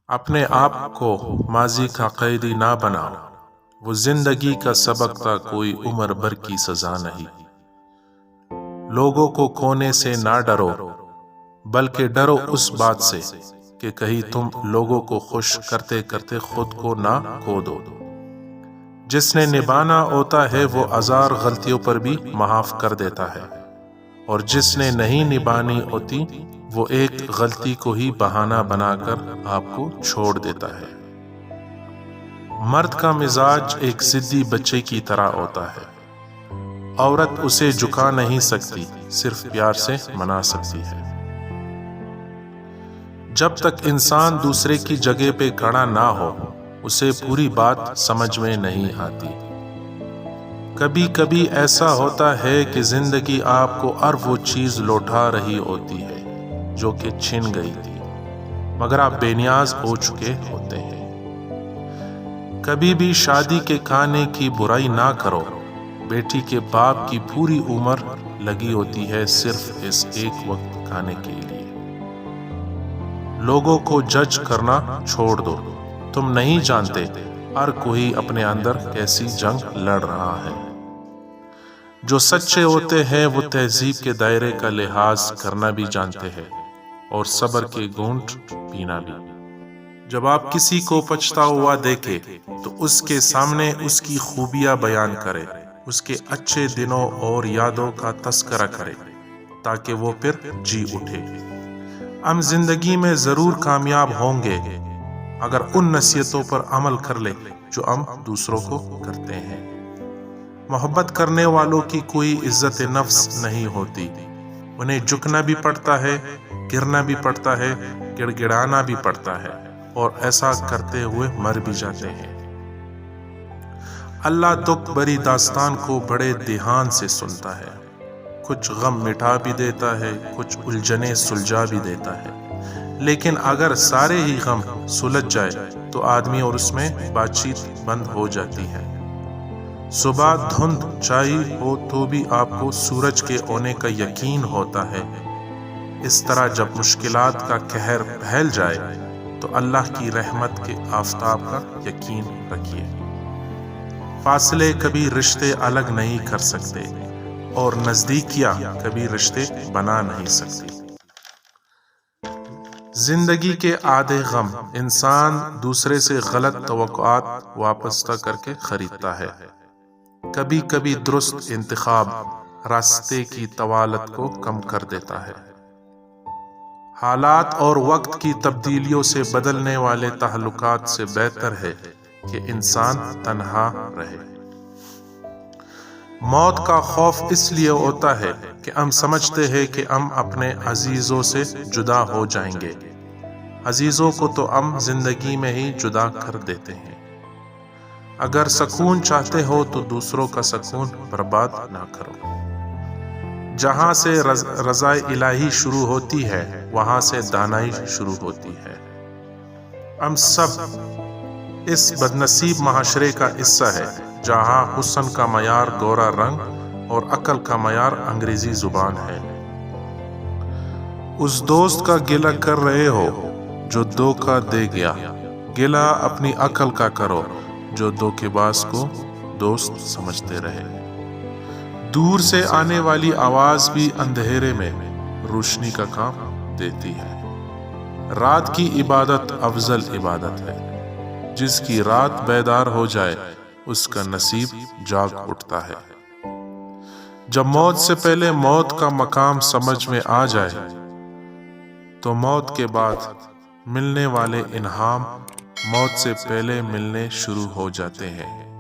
اپنے آپ کو ماضی کا قیدی نہ بناؤ، وہ زندگی کا سبق تھا، کوئی عمر بھر کی سزا نہیں۔ لوگوں کو کھونے سے نہ ڈرو، بلکہ ڈرو اس بات سے کہ کہیں تم لوگوں کو خوش کرتے کرتے خود کو نہ کھو دو۔ جس نے نبھانا ہوتا ہے وہ ہزار غلطیوں پر بھی معاف کر دیتا ہے، اور جس نے نہیں نبھانی ہوتی وہ ایک غلطی کو ہی بہانہ بنا کر آپ کو چھوڑ دیتا ہے۔ مرد کا مزاج ایک ضدی بچے کی طرح ہوتا ہے، عورت اسے جھکا نہیں سکتی، صرف پیار سے منا سکتی ہے۔ جب تک انسان دوسرے کی جگہ پہ کھڑا نہ ہو اسے پوری بات سمجھ میں نہیں آتی۔ کبھی کبھی ایسا ہوتا ہے کہ زندگی آپ کو ہر وہ چیز لوٹا رہی ہوتی ہے جو کہ چھن گئی تھی، مگر آپ بے نیاز ہو چکے ہوتے ہیں۔ کبھی بھی شادی کے کھانے کی برائی نہ کرو، بیٹی کے باپ کی پوری عمر لگی ہوتی ہے صرف اس ایک وقت کھانے کے لیے۔ لوگوں کو جج کرنا چھوڑ دو، تم نہیں جانتے ہر کوئی اپنے اندر کیسی جنگ لڑ رہا ہے۔ جو سچے ہوتے ہیں وہ تہذیب کے دائرے کا لحاظ کرنا بھی جانتے ہیں اور صبر کے گھونٹ پینا بھی۔ جب آپ کسی کو پچھتا ہوا دیکھیں تو اس کے سامنے اس کی خوبیاں بیان کرے، اس کے اچھے دنوں اور یادوں کا تذکرہ کرے تاکہ وہ پھر جی اٹھے۔ ہم زندگی میں ضرور کامیاب ہوں گے اگر ان نصیحتوں پر عمل کر لیں جو ہم دوسروں کو کرتے ہیں۔ محبت کرنے والوں کی کوئی عزت نفس نہیں ہوتی، انہیں جھکنا بھی پڑتا ہے، گرنا بھی پڑتا ہے، گڑ گڑانا بھی پڑتا ہے، اور ایسا کرتے ہوئے مر بھی جاتے ہیں۔ اللہ دکھ بری داستان کو بڑے دھیان سے سنتا ہے، کچھ غم مٹا بھی دیتا ہے، کچھ الجھنیں سلجھا بھی دیتا ہے، لیکن اگر سارے ہی غم سلجھ جائے تو آدمی اور اس میں بات چیت بند ہو جاتی ہے۔ صبح دھند چھائی ہو تو بھی آپ کو سورج کے ہونے کا یقین ہوتا ہے۔ اس طرح جب مشکلات کا قہر پھیل جائے تو اللہ کی رحمت کے آفتاب کا یقین رکھیے۔ فاصلے کبھی رشتے الگ نہیں کر سکتے اور نزدیکیاں کبھی رشتے بنا نہیں سکتی۔ زندگی کے آدھے غم انسان دوسرے سے غلط توقعات وابستہ کر کے خریدتا ہے۔ کبھی کبھی درست انتخاب راستے کی طوالت کو کم کر دیتا ہے۔ حالات اور وقت کی تبدیلیوں سے بدلنے والے تعلقات سے بہتر ہے کہ انسان تنہا رہے۔ موت کا خوف اس لیے ہوتا ہے کہ ہم سمجھتے ہیں کہ ہم اپنے عزیزوں سے جدا ہو جائیں گے۔ عزیزوں کو تو ہم زندگی میں ہی جدا کر دیتے ہیں۔ اگر سکون چاہتے ہو تو دوسروں کا سکون برباد نہ کرو۔ جہاں سے رضا الہی شروع ہوتی ہے وہاں سے دانائی شروع ہوتی ہے۔ ہم سب اس بدنصیب معاشرے کا حصہ ہے جہاں حسن کا معیار گورا رنگ اور عقل کا معیار انگریزی زبان ہے۔ اس دوست کا گلہ کر رہے ہو جو دھوکہ دے گیا، گلہ اپنی عقل کا کرو جو دھوکے باز کو دوست سمجھتے رہے۔ دور سے آنے والی آواز بھی اندھیرے میں روشنی کا کام دیتی ہے۔ رات کی عبادت افضل عبادت ہے، جس کی رات بیدار ہو جائے اس کا نصیب جاگ اٹھتا ہے۔ جب موت سے پہلے موت کا مقام سمجھ میں آ جائے تو موت کے بعد ملنے والے انعام موت سے پہلے ملنے شروع ہو جاتے ہیں۔